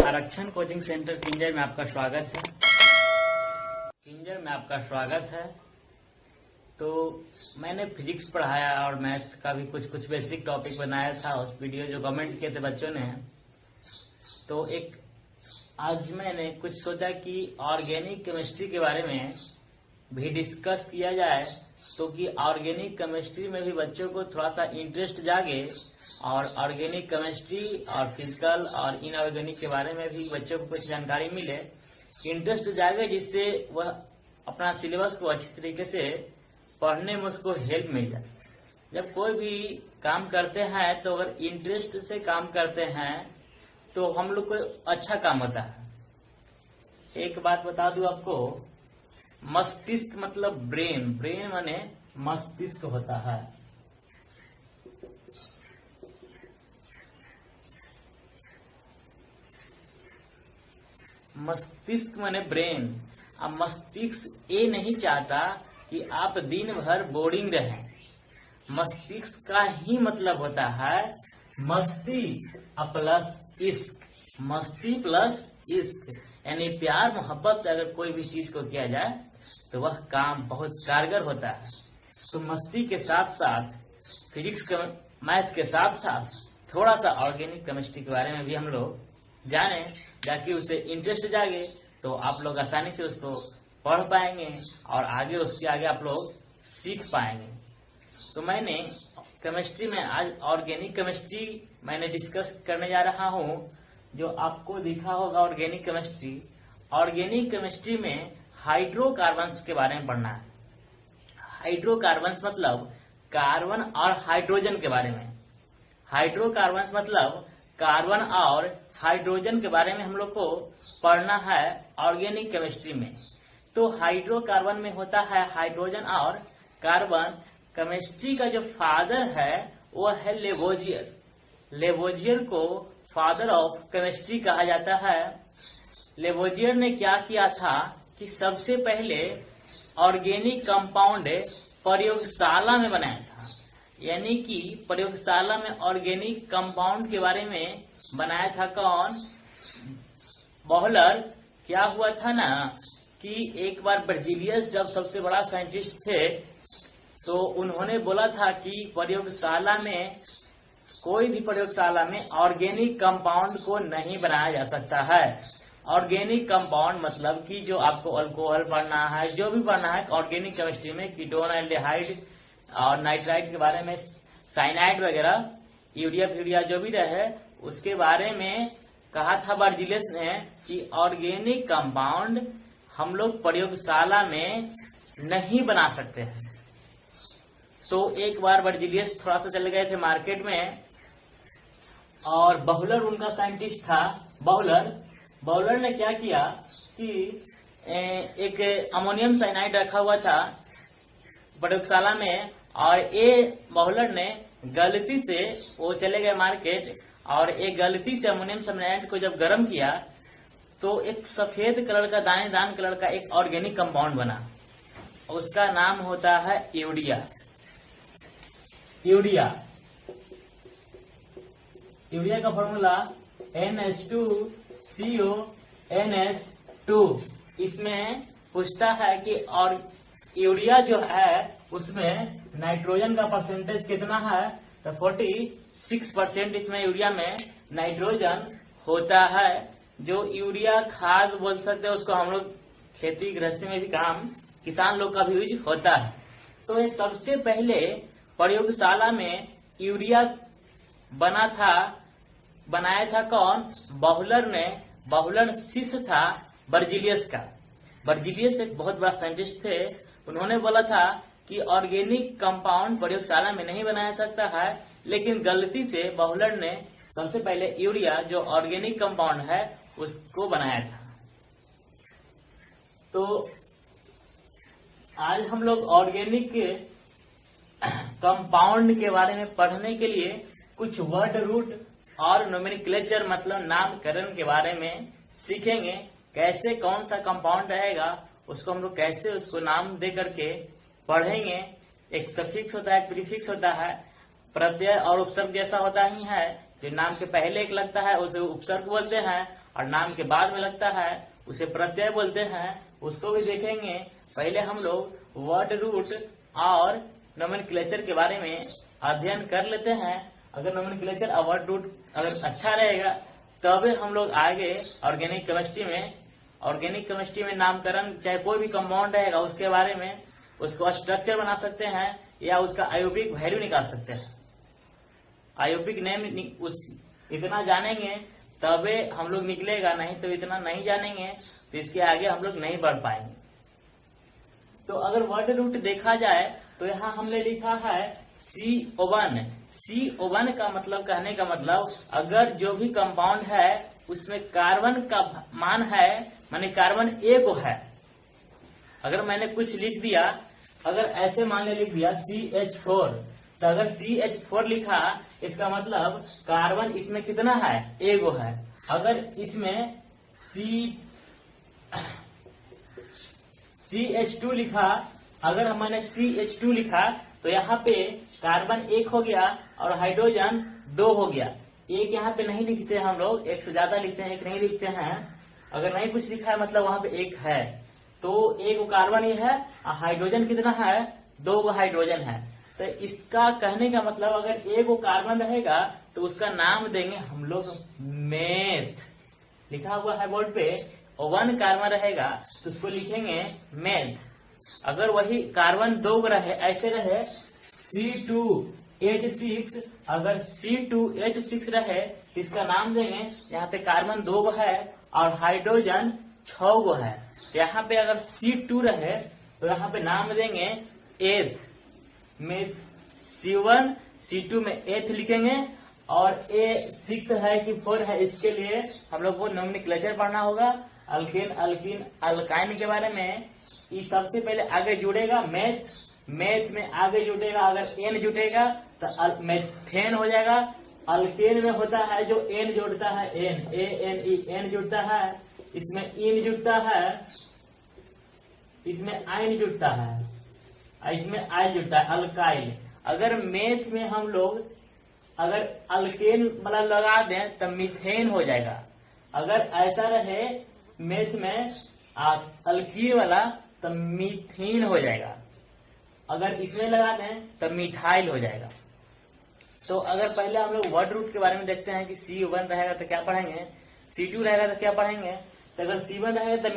आरक्षण coaching centre Keenjhar में आपका स्वागत है। तो मैंने फिजिक्स पढ़ाया और मैथ का भी कुछ बेसिक टॉपिक बनाया था। उस वीडियो जो कमेंट किए थे बच्चों ने, तो आज मैंने कुछ सोचा कि ऑर्गेनिक केमिस्ट्री के बारे में भी डिस्कस किया जाए, तो कि ऑर्गेनिक केमिस्ट्री में भी बच्चों को थोड़ा सा इंटरेस्ट जागे और ऑर्गेनिक केमिस्ट्री और फिजिकल और इनऑर्गेनिक के बारे में भी बच्चों को कुछ जानकारी मिले, इंटरेस्ट जागे, जिससे वह अपना सिलेबस को अच्छी तरीके से पढ़ने में उसको हेल्प मिल जाए। जब कोई भी काम करते हैं तो अगर इंटरेस्ट से काम करते हैं तो हम लोग को अच्छा काम होता है। एक बात बता दूं आपको, मस्तिष्क मतलब ब्रेन माने मस्तिष्क होता है। मस्तिष्क माने ब्रेन। अब मस्तिष्क ये नहीं चाहता कि आप दिन भर बोरिंग रहें। मस्तिष्क का ही मतलब होता है मस्ती प्लस इश्क। मस्ती प्लस इश्क यानी प्यार मोहब्बत से अगर कोई भी चीज को किया जाए तो वह काम बहुत कारगर होता है। तो मस्ती के साथ साथ फिजिक्स मैथ के साथ साथ थोड़ा सा ऑर्गेनिक केमिस्ट्री के बारे में भी हम लोग जाने, ताकि उसे इंटरेस्ट जागे तो आप लोग आसानी से उसको पढ़ पाएंगे और उसके आगे आप लोग सीख पाएंगे। तो मैंने केमिस्ट्री में आज ऑर्गेनिक केमिस्ट्री मैंने डिस्कस करने जा रहा हूँ। जो आपको दिखा होगा ऑर्गेनिक केमिस्ट्री में हाइड्रोकार्बन्स के बारे में पढ़ना है। हाइड्रोकार्बन्स मतलब कार्बन और हाइड्रोजन के बारे में। हाइड्रोकार्बन्स मतलब कार्बन और हाइड्रोजन के बारे में हम लोग को पढ़ना है ऑर्गेनिक केमिस्ट्री में। तो हाइड्रोकार्बन में होता है हाइड्रोजन और कार्बन। केमिस्ट्री का जो फादर है वो है लेवोजियर। लेवोजियर को फादर ऑफ केमिस्ट्री कहा जाता है। लेवोजियर ने क्या किया था कि सबसे पहले ऑर्गेनिक कंपाउंड प्रयोगशाला में बनाया था। यानी कि प्रयोगशाला में ऑर्गेनिक कंपाउंड के बारे में बनाया था। कौन? बॉहलर। क्या हुआ था ना कि एक बार बर्जीलियस जब सबसे बड़ा साइंटिस्ट थे तो उन्होंने बोला था कि कोई भी प्रयोगशाला में ऑर्गेनिक कंपाउंड को नहीं बनाया जा सकता है। ऑर्गेनिक कंपाउंड मतलब कि जो आपको अल्कोहल पढ़ना है, जो भी पढ़ना है ऑर्गेनिक केमिस्ट्री में, कीटोन, एल्डिहाइड और नाइट्राइड के बारे में, साइनाइड वगैरह, यूरिया फ्यूरिया जो भी रहे, उसके बारे में कहा था बर्जीलियस ने कि ऑर्गेनिक कंपाउंड हम लोग प्रयोगशाला में नहीं बना सकते हैं। तो एक बार बर्जीलियस थोड़ा सा चले गए थे मार्केट में और बॉहलर उनका साइंटिस्ट था। बॉहलर ने क्या किया कि एक अमोनियम साइनाइड रखा हुआ था प्रयोगशाला में, और ये बॉहलर ने गलती से वो चले गए मार्केट और एक गलती से अमोनियम साइनाइड को जब गर्म किया तो एक सफेद कलर का, दानेदार कलर का एक ऑर्गेनिक कंपाउंड बना। उसका नाम होता है यूरिया। यूरिया का फॉर्मूला NH2CONH2। इसमें पूछता है कि और यूरिया जो है उसमें नाइट्रोजन का परसेंटेज कितना है, तो 46% इसमें यूरिया में नाइट्रोजन होता है। जो यूरिया खाद बोल सकते हैं, उसको हम लोग खेती गृहस्थी में भी काम, किसान लोग का भी यूज होता है। तो ये सबसे पहले प्रयोगशाला में यूरिया बनाया था कौन? बॉहलर ने। बॉहलर शिष्य था बर्जीलियस का। बर्जीलियस एक बहुत बड़ा साइंटिस्ट थे। उन्होंने बोला था कि ऑर्गेनिक कंपाउंड प्रयोगशाला में नहीं बनाया सकता है, लेकिन गलती से बॉहलर ने सबसे पहले यूरिया जो ऑर्गेनिक कंपाउंड है उसको बनाया था। तो आज हम लोग ऑर्गेनिक कंपाउंड के बारे में पढ़ने के लिए कुछ वर्ड रूट और नोमेनक्लेचर मतलब नामकरण के बारे में सीखेंगे। कैसे कौन सा कंपाउंड रहेगा उसको हम लोग कैसे उसको नाम दे करके पढ़ेंगे। एक सफिक्स होता है, एक प्रीफिक्स होता है, प्रत्यय और उपसर्ग जैसा होता ही है। जो नाम के पहले एक लगता है उसे उपसर्ग बोलते हैं, और नाम के बाद में लगता है उसे प्रत्यय बोलते हैं, उसको भी देखेंगे। पहले हम लोग वर्ड रूट और नोमेनक्लेचर के बारे में अध्ययन कर लेते हैं। अगर नोमेनक्लेचर और वर्ड रूट अगर अच्छा रहेगा तब हम लोग आगे ऑर्गेनिक केमिस्ट्री में नामकरण चाहे कोई भी कंपाउंड रहेगा उसके बारे में उसको स्ट्रक्चर बना सकते हैं या उसका आयोपिक वैल्यू निकाल सकते हैं। आयोपिक नेम इतना जानेंगे तबे हम लोग निकलेगा, नहीं तो इतना नहीं जानेंगे तो इसके आगे हम लोग नहीं बढ़ पाएंगे। तो अगर वर्ड रूट देखा जाए तो यहाँ हमने लिखा है CO1। CO1 का मतलब, कहने का मतलब, अगर जो भी कंपाउंड है उसमें कार्बन का मान है, माने कार्बन एक है। अगर मैंने कुछ लिख दिया, अगर ऐसे मान लिख दिया CH4, तो अगर CH4 लिखा इसका मतलब कार्बन इसमें कितना है, एगो है। अगर इसमें CH2 लिखा, अगर मैंने CH2 लिखा तो यहाँ पे कार्बन एक हो गया और हाइड्रोजन दो हो गया। एक यहाँ पे नहीं लिखते हम लोग, एक से ज्यादा लिखते हैं, एक नहीं लिखते हैं। अगर नहीं कुछ लिखा है मतलब वहां पे एक है, तो एक कार्बन ही है और हाइड्रोजन कितना है, दो हाइड्रोजन है। तो इसका कहने का मतलब अगर एक कार्बन रहेगा तो उसका नाम देंगे हम लोग मेथ। लिखा हुआ है बोर्ड पे 1 कार्बन रहेगा तो उसको लिखेंगे मेथ। अगर वही कार्बन दो रहे, ऐसे रहे C2H6, अगर C2H6 रहे तो इसका नाम देंगे, यहाँ पे कार्बन दो है और हाइड्रोजन 6 गो है। यहाँ पे अगर C2 रहे तो यहाँ पे नाम देंगे एथ में, C1 C2 में एथ लिखेंगे, और A6 है कि 4 है इसके लिए हम लोग को नोमेनक्लेचर पढ़ना होगा। अल्केन, अल्कीन, अल्काइन के बारे में ये सबसे पहले आगे जुड़ेगा मेथ में आगे जुड़ेगा, अगर एन जुटेगा तो मेथेन हो जाएगा। अल्केन में होता है जो एन जुड़ता है, एन जुड़ता है, इसमें इन जुड़ता है, इसमें आइन जुड़ता है, इसमें आइन जुड़ता है, अल्काइल। अगर मेथ में हम लोग अगर अल्केन वाला लगा दें तो मीथेन हो जाएगा। अगर ऐसा रहे मेथ में अल्कीन वाला तो मीथेन हो जाएगा। अगर इसमें लगा दें तो मिथाइल हो जाएगा। तो अगर पहले हम लोग वर्ड रूट के बारे में देखते हैं कि C1 रहेगा तो क्या पढ़ेंगे, C2 रहेगा तो क्या पढ़ेंगे। तो अगर C1 रहेगा तो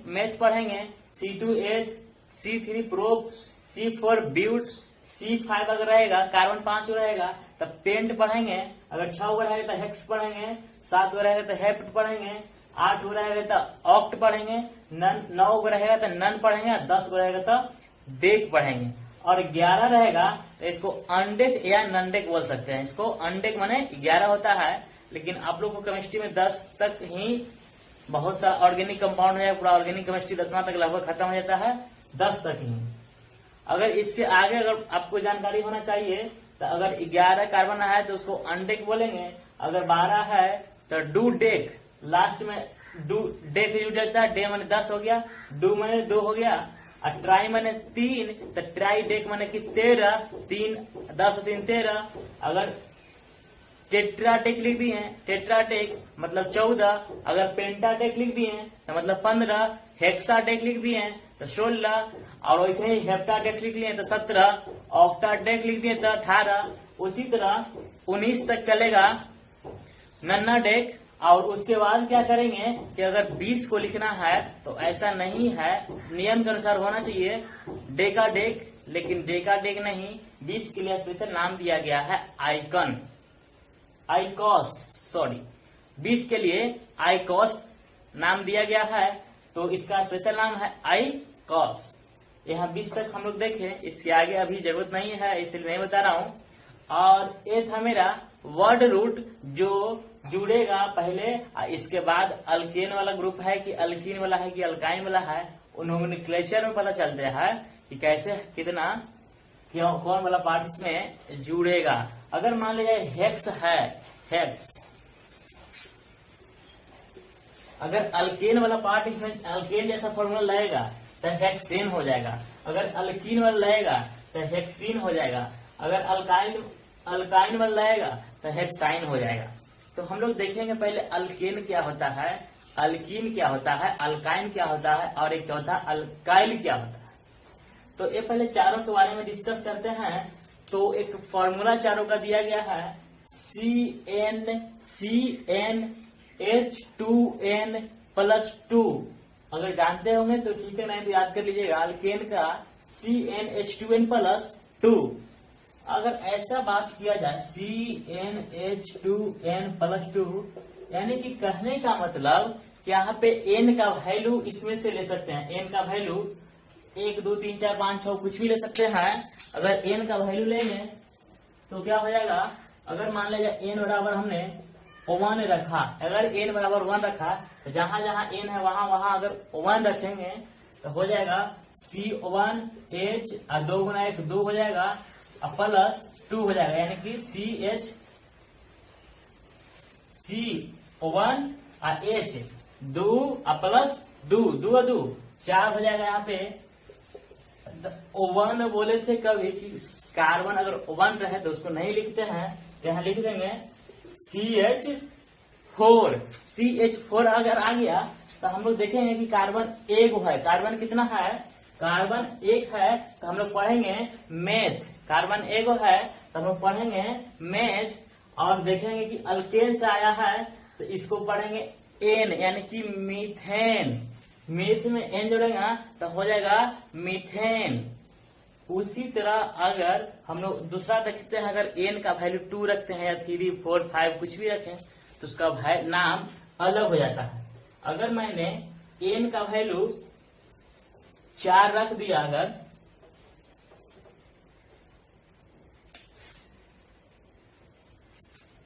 मेथ पढ़ेंगे, C2H, C3 prop, C4 ब्यूट, C5 अगर रहेगा कार्बन 5 रहेगा तो पेंट पढ़ेंगे। अगर 6 रहेगा तो हेक्स पढ़ेंगे, 7 रहेगा तो हेप्ट पढ़ेंगे, 8 रहेगा तो ऑक्ट पढ़ेंगे, 9 रहेगा तो नन पढ़ेंगे, 10 रहेगा तो डेक पढ़ेंगे, और 11 रहेगा तो इसको अनडेक या ननडेक बोल सकते हैं। इसको अनडेक माने 11 होता है, लेकिन आप लोग को केमिस्ट्री में 10 तक ही बहुत सारा ऑर्गेनिक कंपाउंड है, पूरा ऑर्गेनिक केमिस्ट्री 10वां तक लगभग खत्म हो जाता है, 10 तक ही। अगर इसके आगे अगर आपको जानकारी होना चाहिए तो अगर 11 कार्बन है तो उसको अनडेक बोलेंगे, अगर 12 है तो डू डेक, लास्ट में डू डेक जुड़ जाता है, डे माने 10 हो गया, डू माने 2 हो गया, और ट्राई माने 3 तो ट्राई डेक माने कि 13, 3 10 3 13। अगर टेट्राटेक लिख दिए, टेट्राटेक मतलब 14, अगर पेंटाटेक लिख दिए तो मतलब 15, हेक्साटेक लिख दिए तो 16, और वैसे ही हेप्टाटेक लिख लिए तो 17, ऑक्टाटेक लिख दिए तो 18, उसी तरह 19 तक चलेगा नन्नाडेक। और उसके बाद क्या करेंगे कि अगर 20 को लिखना है तो ऐसा नहीं है, नियम के अनुसार होना चाहिए डेकाडेक, लेकिन डेकाडेक नहीं, 20 के लिए स्पेशल नाम दिया गया है आइकन, आइकॉस, सॉरी 20 के लिए आइकॉस नाम दिया गया है, तो इसका स्पेशल नाम है आइकॉस। यहाँ 20 तक हम लोग देखें, इसके आगे अभी जरूरत नहीं है इसलिए नहीं बता रहा हूँ। और ये था मेरा वर्ड रूट जो जुड़ेगा पहले, इसके बाद अल्केन वाला ग्रुप है कि अल्कीन वाला है कि अल्काइन वाला है, नोमेनक्लेचर में पता चलता है कि कैसे कितना कौन वाला पार्ट इसमें जुड़ेगा। अगर मान लीजिए हेक्स है, हेक्स, अगर अल्केन वाला पार्ट इसमें अल्केन जैसा फॉर्मूला लगेगा तो हेक्सेन हो जाएगा, अगर अल्कीन वाला लगेगा तो हेक्सीन हो जाएगा, अगर अल्काइन अल्काइन बन रहेगा तो हेक्साइन हो जाएगा। तो हम लोग देखेंगे पहले अल्केन क्या होता है, अल्कीन क्या होता है, अल्काइन क्या होता है, और एक चौथा अल्काइल क्या होता है। तो ये पहले चारों के बारे में डिस्कस करते हैं। तो एक फॉर्मूला चारों का दिया गया है, CnCnH2n+2। अगर जानते होंगे तो ठीक है, नहीं तो याद कर लीजिएगा। अल्केन का CnH2n+2। अगर ऐसा बात किया जाए CnH2n+2, यानी कि कहने का मतलब कि यहाँ पे n का वैल्यू इसमें से ले सकते हैं। n का वैल्यू 1 2 3 4 5 6 कुछ भी ले सकते हैं। अगर n का वैल्यू लेंगे तो क्या हो जाएगा, अगर मान लीजिए n बराबर हमने 1 रखा, अगर n बराबर 1 रखा तो जहां जहां n है वहां वहां अगर 1 रखेंगे तो हो जाएगा C1H और 2 गुना 1 2 हो जाएगा और +2 हो जाएगा, यानी कि C1 और H 2 और +2 2 और 2 4 हो जाएगा। यहाँ पे 1 बोले थे कभी कि कार्बन अगर 1 रहे तो उसको नहीं लिखते हैं, तो यहाँ लिख देंगे CH4 अगर आ गया तो हम लोग देखेंगे कि कार्बन एक है। कार्बन कितना है, कार्बन 1 है, तो हम लोग पढ़ेंगे मेथ। कार्बन 1 है तो हम लोग पढ़ेंगे मेथ, और देखेंगे कि अल्केन से आया है तो इसको पढ़ेंगे एन, यानी कि मीथेन। मीथ में एन जोड़ेगा तो हो जाएगा मीथेन। उसी तरह अगर हम लोग दूसरा देखते हैं, अगर एन का वैल्यू 2 रखते हैं या 3 4 5 कुछ भी रखें तो उसका नाम अलग हो जाता है। अगर मैंने एन का वैल्यू 4 रख दिया,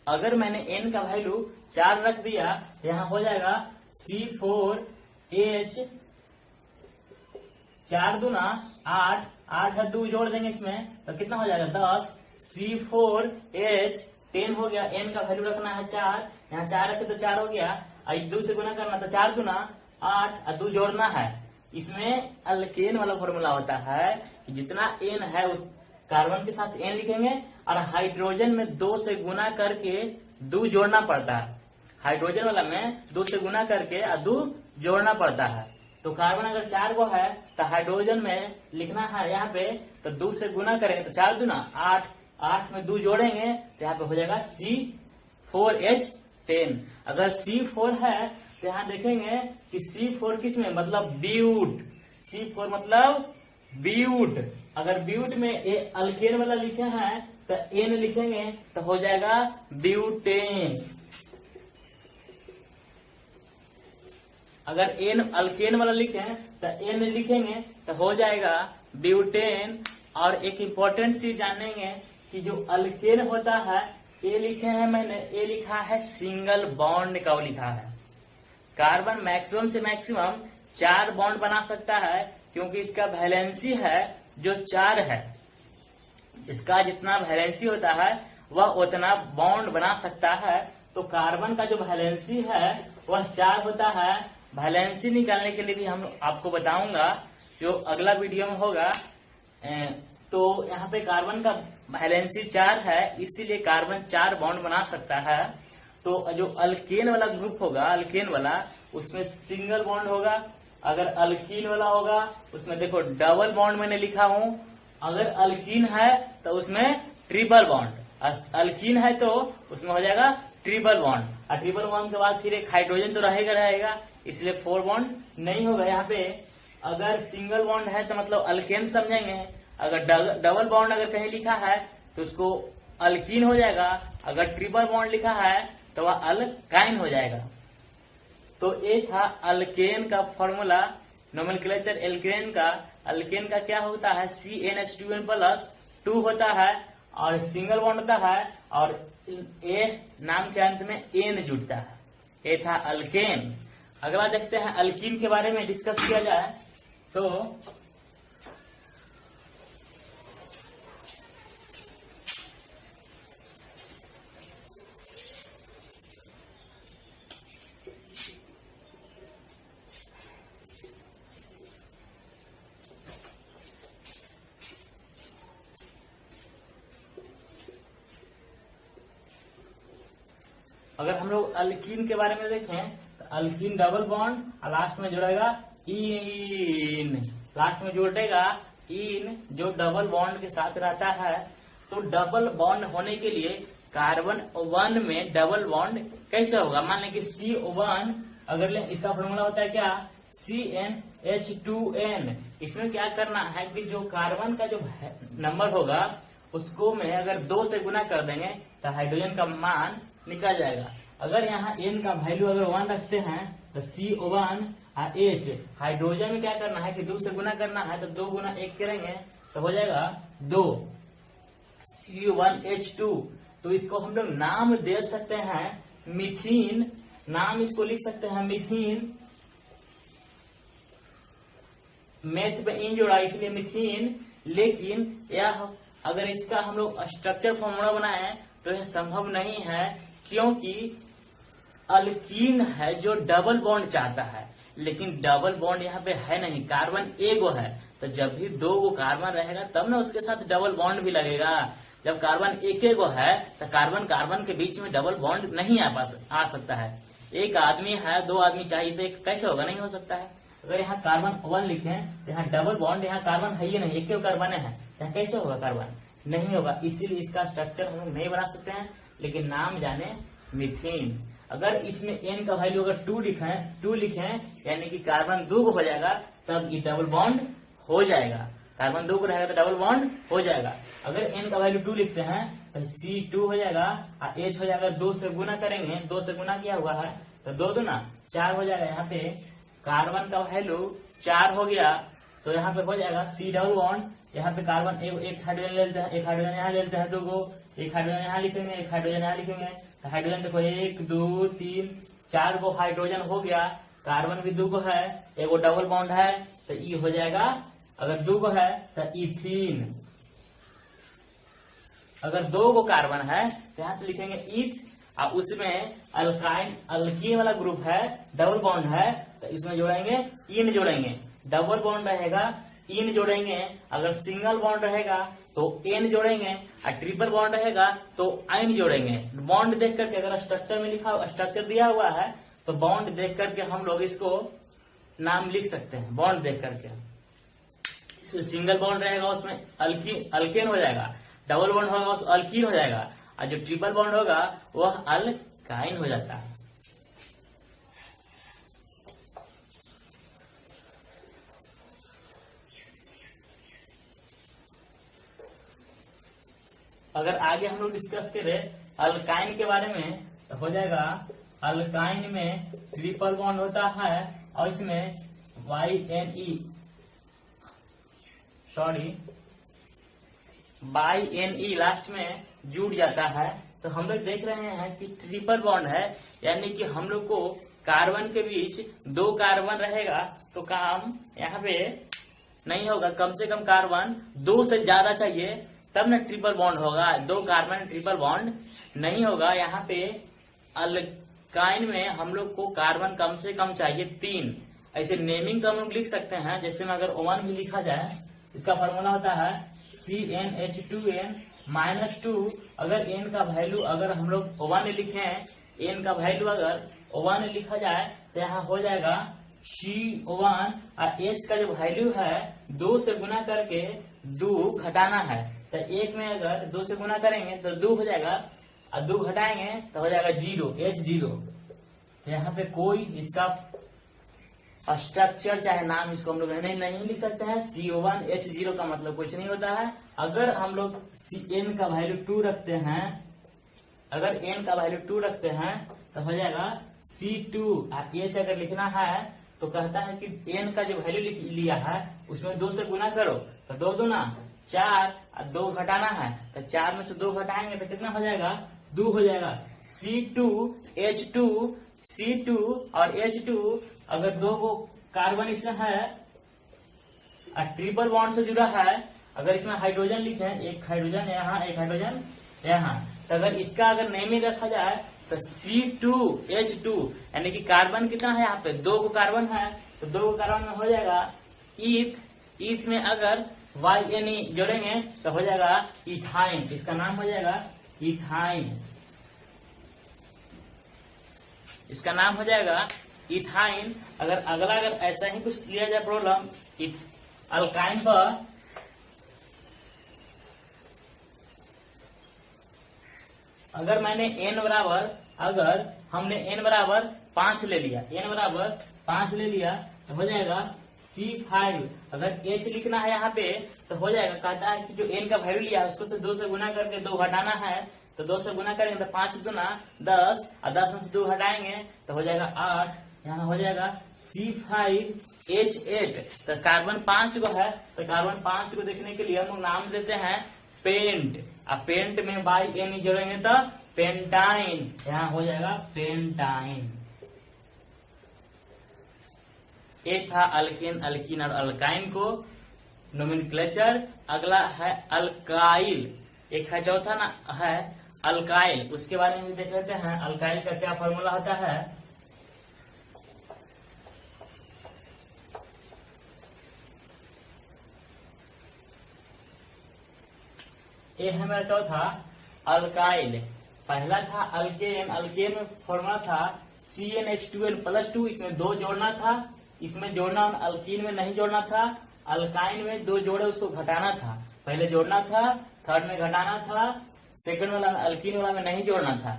अगर मैंने n का वैल्यू 4 रख दिया, यहाँ हो जाएगा C4H 4 दूना 8 8 है 2 जोड़ देंगे इसमें तो कितना हो जाएगा 10। C4H 10 हो गया। n का वैल्यू रखना है 4, यहाँ 4 रखे तो 4 हो गया, 2 से गुना करना तो 4 दूना 8 और 2 जोड़ना है। इसमें अल्केन वाला फॉर्मूला होता है कि जितना n है कार्बन के साथ n लिखेंगे और हाइड्रोजन में 2 से गुना करके 2 जोड़ना पड़ता है। हाइड्रोजन वाला में 2 से गुना करके और 2 जोड़ना पड़ता है। तो कार्बन अगर 4 को है तो हाइड्रोजन में लिखना है यहाँ पे तो 2 से गुना करेंगे तो 4 दूना 8, 8 में 2 जोड़ेंगे तो यहाँ पे हो जाएगा C4H10। अगर C4 है तो यहाँ देखेंगे कि C4 किस में, मतलब ब्यूट। C4 मतलब ब्यूट। अगर ब्यूट में अल्केन वाला लिखे हैं तो एन लिखेंगे तो हो जाएगा ब्यूटेन। अगर एन अल्केन वाला लिखे तो एन लिखेंगे तो हो जाएगा ब्यूटेन। और एक इम्पोर्टेंट चीज जानेंगे कि जो अल्केन होता है, ये लिखे हैं मैंने, ये लिखा है सिंगल बॉन्ड का लिखा है। कार्बन मैक्सिमम से मैक्सिमम 4 बॉन्ड बना सकता है, क्योंकि इसका वैलेंसी है जो 4 है। इसका जितना वैलेंसी होता है वह उतना बॉन्ड बना सकता है। तो कार्बन का जो वैलेंसी है वह 4 होता है। वैलेंसी निकालने के लिए भी हम आपको बताऊंगा जो अगला वीडियो में होगा। तो यहाँ पे कार्बन का वैलेंसी 4 है, इसीलिए कार्बन 4 बॉन्ड बना सकता है। तो जो अल्केन वाला ग्रुप होगा, अल्केन वाला, उसमें सिंगल बॉन्ड होगा। अगर अल्कीन वाला होगा उसमें देखो डबल बॉन्ड मैंने लिखा हूं। अगर अल्कीन है तो उसमें ट्रिपल बॉन्ड, अल्कीन है तो उसमें हो जाएगा ट्रिपल बॉन्ड। और ट्रिपल बॉन्ड के बाद फिर एक हाइड्रोजन तो रहेगा, इसलिए 4 बॉन्ड नहीं होगा यहाँ पे। अगर सिंगल बॉन्ड है तो मतलब अल्केन समझेंगे। अगर डबल बॉन्ड अगर कहीं लिखा है तो उसको अल्कीन हो जाएगा। अगर ट्रिपल बॉन्ड लिखा है तो वह अल्काइन हो जाएगा। तो ये था अल्केन का फॉर्मूला, नोमेनक्लेचर एल्केन का। अल्केन का क्या होता है, CnH2n+2 होता है और सिंगल बॉन्ड होता है और ए नाम के अंत में एन जुड़ता है। ये था अल्केन। अगला देखते हैं अल्कीन के बारे में डिस्कस किया जाए तो अगर हम लोग अल्कीन के बारे में देखें तो अल्कीन डबल बॉन्ड और लास्ट में जुड़ेगा इन, लास्ट में जुड़ेगा इन जो डबल बॉन्ड के साथ रहता है। तो डबल बॉन्ड होने के लिए कार्बन 1 में डबल बॉन्ड कैसे होगा? मान लें कि C1 अगर ले, इसका फॉर्मूला होता है क्या? CnH2n। इसमें क्या करना है कि जो कार्बन का जो नंबर होगा उसको में अगर 2 से गुना कर देंगे तो हाइड्रोजन का मान निकल जाएगा। अगर यहाँ n का वैल्यू अगर 1 रखते हैं तो C1 और H, हाइड्रोजन में क्या करना है कि 2 से गुना करना है तो 2 गुना 1 करेंगे तो हो जाएगा 2 C1H2। तो इसको हम लोग नाम दे सकते हैं मीथीन, नाम इसको लिख सकते हैं मीथीन, मैथ पे इन जोड़ा इसलिए मीथीन। लेकिन यह अगर इसका हम लोग स्ट्रक्चर फॉर्मूला बनाए तो यह संभव नहीं है, क्योंकि अल्कीन है जो डबल बॉन्ड चाहता है, लेकिन डबल बॉन्ड यहाँ पे है नहीं, कार्बन एगो है। तो जब भी 2 गो कार्बन रहेगा तब ना उसके साथ डबल बॉन्ड भी लगेगा। जब कार्बन एक गो है तो कार्बन कार्बन के बीच में डबल बॉन्ड नहीं आ सकता है। एक आदमी है, 2 आदमी चाहिए तो कैसे होगा? नहीं हो सकता है। अगर यहाँ कार्बन 1 लिखें तो यहाँ डबल बॉन्ड, यहाँ कार्बन है ही नहीं, एक कार्बन है, यहाँ कैसे होगा? कार्बन नहीं होगा। इसीलिए इसका स्ट्रक्चर हम लोग नहीं बना सकते हैं, लेकिन नाम जाने मीथेन। अगर इसमें n का वैल्यू अगर 2 लिखें यानी कि कार्बन 2 को हो जाएगा, तब ये डबल बॉन्ड हो जाएगा। कार्बन 2 को रहेगा तो डबल बॉन्ड हो जाएगा। अगर n का वैल्यू 2 लिखते हैं तो C2 हो जाएगा और H हो जाएगा। 2 से गुना करेंगे, 2 से गुना किया हुआ है तो 2 दूना 4 हो जाएगा। यहाँ पे कार्बन का वैल्यू 4 हो गया तो यहाँ पे हो जाएगा C डबल बॉन्ड। यहाँ पे कार्बन एक हाइड्रोजन ले लेते हैं, एक हाइड्रोजन यहाँ ले लेते हैं, 2 गो, एक हाइड्रोजन यहाँ लिखेंगे, एक हाइड्रोजन यहाँ लिखेंगे। तो हाइड्रोजन देखो 1 2 3 4 गो हाइड्रोजन हो गया। कार्बन भी 2 गो है, एगो डबल बॉन्ड है तो ई हो जाएगा। अगर 2 गो है तो इथीन। अगर 2 गो कार्बन है तो यहाँ से लिखेंगे ईथ, और उसमें अल्काइन अल्कीन वाला ग्रुप है, डबल बॉन्ड है तो इसमें जोड़ेंगे इन जोड़ेंगे। डबल बॉन्ड रहेगा इन जोड़ेंगे, अगर सिंगल बॉन्ड रहेगा तो एन जोड़ेंगे, और ट्रिपल बॉन्ड रहेगा तो आइन जोड़ेंगे। बॉन्ड देख करके अगर स्ट्रक्चर में स्ट्रक्चर दिया हुआ है तो बॉन्ड देख करके हम लोग इसको नाम लिख सकते हैं। बॉन्ड देख करके इसमें सिंगल बॉन्ड रहेगा उसमें अल्केन हो जाएगा, डबल बॉन्ड होगा उस अल्कीन हो जाएगा, और जो ट्रिपल बॉन्ड होगा वह अल्काइन हो जाता है। अगर आगे हम लोग डिस्कस करें अल्काइन के बारे में तो हो जाएगा अल्काइन में ट्रिपल बॉन्ड होता है और इसमें बाई एन ई लास्ट में जुड़ जाता है। तो हम लोग देख रहे हैं कि ट्रिपल बॉन्ड है, यानी कि हम लोग को कार्बन के बीच 2 कार्बन रहेगा तो काम यहाँ पे नहीं होगा। कम से कम कार्बन 2 से ज्यादा चाहिए तब न ट्रिपल बॉन्ड होगा। 2 कार्बन ट्रिपल बॉन्ड नहीं होगा। यहाँ पे अल्काइन में हम लोग को कार्बन कम से कम चाहिए 3। ऐसे नेमिंग का हम लोग लिख सकते हैं। जैसे में अगर O1 भी लिखा जाए, इसका फॉर्मूला होता है CnH2n -2। अगर n का वैल्यू अगर हम लोग O1 लिखें, n का वैल्यू अगर O1 लिखा जाए तो यहाँ हो जाएगा C1, और H का जो वैल्यू है 2 से गुना करके 2 घटाना है। तो 1 में अगर 2 से गुना करेंगे तो 2 हो जाएगा, और 2 घटाएंगे तो हो जाएगा 0, H0। तो यहाँ पे कोई इसका स्ट्रक्चर चाहे नाम इसको हम लोग नहीं लिख सकते हैं। CO1H0 का मतलब कुछ नहीं होता है। अगर हम लोग n का वैल्यू 2 रखते हैं, अगर n का वैल्यू 2 रखते हैं तो हो जाएगा C2, और H अगर लिखना है तो कहता है कि n का जो वैल्यू लिया है उसमें 2 से गुना करो तो 2 दूना 4, और 2 घटाना है तो 4 में से 2 घटाएंगे तो कितना हो जाएगा? 2 हो जाएगा। C2 और H2 अगर 2 को कार्बन इसमें है और ट्रिपल बॉन्ड से जुड़ा है, अगर इसमें हाइड्रोजन लिखे हैं, एक हाइड्रोजन यहाँ, एक हाइड्रोजन यहाँ, तो अगर इसका अगर नेमिंग रखा जाए तो C2H2, यानी कि कार्बन कितना है यहाँ पे? 2 को कार्बन है तो 2 को कार्बन में हो जाएगा ईथ में अगर YNE जोड़ेंगे तो हो जाएगा इथाइन। इसका नाम हो जाएगा इथाइन। इसका नाम हो जाएगा इथाइन। अगर अगर ऐसा ही कुछ लिया जाए प्रॉब्लम अल्काइन पर, अगर मैंने अगर हमने n बराबर 5 ले लिया, n बराबर 5 ले लिया तो हो जाएगा C5। अगर H लिखना है यहाँ पे तो हो जाएगा, कहता है कि जो n का वैल्यू लिया उसको से 2 से गुना करके 2 घटाना है, तो 2 से गुना करेंगे तो 5 दूना 10 और 10 में से 2 हटाएंगे तो हो जाएगा 8। यहाँ हो जाएगा C5H8। तो कार्बन 5 को है, तो कार्बन 5 को देखने के लिए हम लोग नाम देते हैं पेंट। अब पेंट में बाई एन जोड़ेंगे तो पेंटाइन, यहाँ हो जाएगा पेंटाइन। ये था अल्केन, अल्कीन और अल्काइन को नोमेनक्लेचर। अगला है अल्काइल, एक है चौथा ना है अल्काइल, उसके बारे में देख लेते हैं। अल्काइल का क्या फॉर्मूला होता है। ये है मेरा चौथा अल्काइल। पहला था अल्केन, अल्केन में फॉर्मूला था CnH2n+2, इसमें 2 जोड़ना था, इसमें जोड़ना, अल्कीन में नहीं जोड़ना था। अल्काइन में 2 जोड़े उसको घटाना था, पहले जोड़ना था, थर्ड में घटाना था, सेकंड वाला में अल्कीन वाला में नहीं जोड़ना था।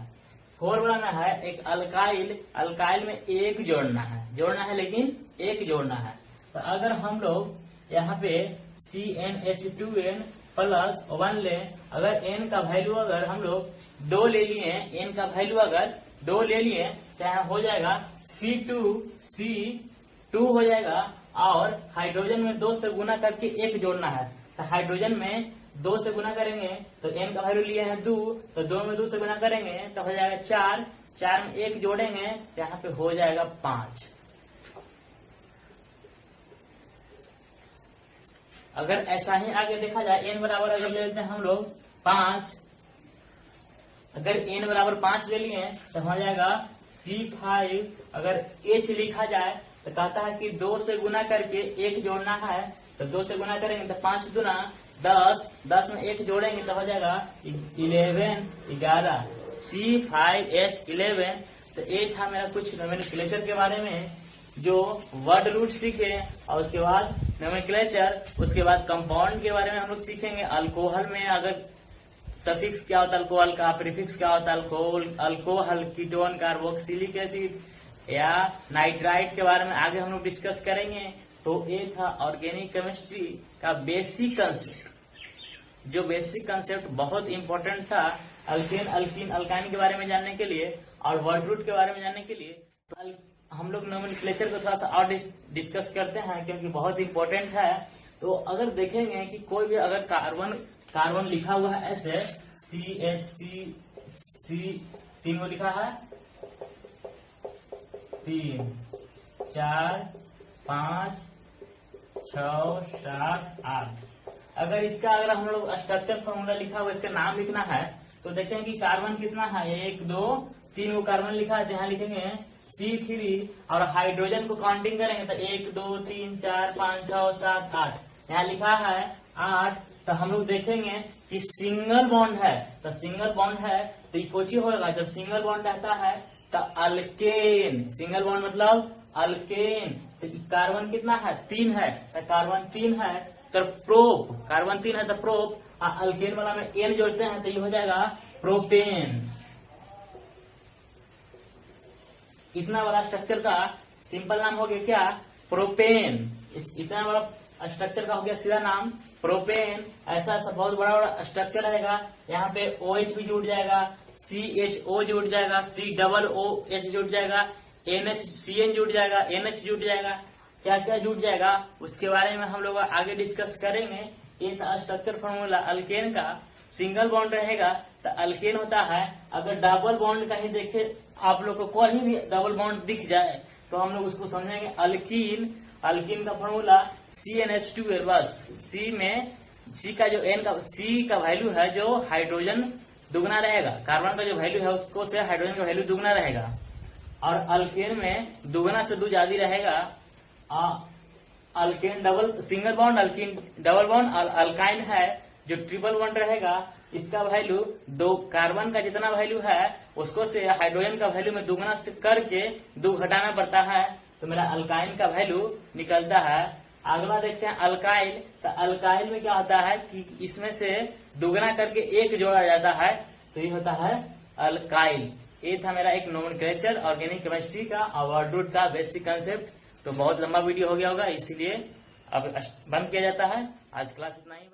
फोर्थ वाला में है एक अल्काइल, अल्काइल में 1 जोड़ना है लेकिन 1 जोड़ना है। तो अगर हम लोग यहाँ पे CnH2n+1 ले, अगर n का वैल्यू अगर हम लोग 2 ले लिए, n का वैल्यू अगर 2 ले लिए तो यहाँ हो जाएगा C2 हो जाएगा। और हाइड्रोजन में 2 से गुना करके 1 जोड़ना है, तो हाइड्रोजन में 2 से गुना करेंगे तो n का वैल्यू लिए हैं 2, तो 2 में 2 से गुना करेंगे तो हो जाएगा 4, 4 में 1 जोड़ेंगे तो यहाँ पे हो जाएगा 5। अगर ऐसा ही आगे देखा जाए, n बराबर अगर ले लेते हैं हम लोग 5, अगर n बराबर 5 ले लिए तो हो जाएगा C5। अगर H लिखा जाए तो कहता है कि 2 से गुना करके 1 जोड़ना है, तो 2 से गुना करेंगे तो 5 दूना 10, 10 में 1 जोड़ेंगे तो हो जाएगा 11 C5H11। तो ये था मेरा कुछ नोमेनक्लेचर के बारे में, जो वर्ड रूट सीखे, और उसके बाद नोमेनक्लेचर, उसके बाद कंपाउंड के बारे में हम लोग सीखेंगे। अल्कोहल में अगर सफिक्स क्या होता है अल्कोहल का, प्रीफिक्स क्या होता है अल्कोहल, कीटोन, कार्बोक्सिलिक एसिड या नाइट्राइट के बारे में आगे हम लोग डिस्कस करेंगे। तो ये था ऑर्गेनिक केमिस्ट्री का बेसिक कंसेप्ट, जो बेसिक कंसेप्ट बहुत इंपॉर्टेंट था अल्केन, अल्कीन, अल्काइन के बारे में जानने के लिए और वर्ड रूट के बारे में जानने के लिए। तो हम लोग नोमेनक्लेचर को थोड़ा सा और डिस्कस करते हैं क्योंकि बहुत इंपॉर्टेंट है। तो अगर देखेंगे कि कोई भी अगर कार्बन लिखा हुआ है ऐसे CH3 को लिखा है 3, 4, 5, 6, 7, 8। अगर इसका अगर हम लोग स्ट्रक्चर फॉर्मूला लिखा हुआ इसका नाम लिखना है तो देखेंगे कि कार्बन कितना है, 1, 2, 3 को कार्बन लिखा है, तो यहाँ लिखेंगे C3। और हाइड्रोजन को काउंटिंग करेंगे तो 1, 2, 3, 4, 5, 6, 7, 8, यहाँ लिखा है 8। तो हम लोग देखेंगे कि सिंगल बॉन्ड है, तो सिंगल बॉन्ड है तो ये कोची होगा, जब सिंगल बॉन्ड रहता है तो अल्केन, सिंगल बॉन्ड मतलब अल्केन। तो कार्बन कितना है, 3 है, तो कार्बन 3 है, तो प्रोप, कार्बन 3 है तो प्रोप, अल्केन वाला में एन जोड़ते हैं तो ये हो जाएगा प्रोपेन। इतना बड़ा स्ट्रक्चर का सिंपल नाम हो गया क्या, प्रोपेन। इतना बड़ा स्ट्रक्चर का हो गया सीधा नाम प्रोपेन। ऐसा ऐसा बहुत बड़ा बड़ा स्ट्रक्चर रहेगा, यहाँ पे OH भी जुड़ जाएगा, CHO जुड़ जाएगा, COOH जुड़ जाएगा, NHCN जुड़ जाएगा, NH जुड़ जाएगा, क्या क्या जुड़ जाएगा उसके बारे में हम लोग आगे डिस्कस करेंगे। ये था स्ट्रक्चर फॉर्मूला अल्केन का। सिंगल बॉन्ड रहेगा तो अल्केन होता है। अगर डबल बॉन्ड कहीं देखे आप लोग को कहीं भी डबल बॉन्ड दिख जाए तो हम लोग उसको समझेंगे अल्कीन। अल्कीन का फॉर्मूला CnH2 है, बस C में C का जो C का वैल्यू है जो हाइड्रोजन दुगना रहेगा, कार्बन का जो वैल्यू है उसको से हाइड्रोजन का वैल्यू दुगना रहेगा, और अल्केन में दुगना से 2 ज्यादा रहेगा। Alkane double single bond, alkyne double bond, और अल्काइन है जो ट्रिपल बॉन्ड रहेगा इसका वैल्यू दो, कार्बन का जितना वैल्यू है उसको से हाइड्रोजन का वैल्यू में दुगना से करके 2 घटाना पड़ता है, तो मेरा अल्काइन का वैल्यू निकलता है। अगला देखते हैं अल्काइल। तो अल्काइल में क्या होता है कि इसमें से दुगना करके 1 जोड़ा जाता है, तो ये होता है अल्काइल। ये था मेरा एक नोमेनक्लेचर ऑर्गेनिक केमिस्ट्री का और वर्ड रूट का बेसिक कंसेप्ट। तो बहुत लंबा वीडियो हो गया होगा, इसीलिए अब बंद किया जाता है। आज क्लास इतना ही।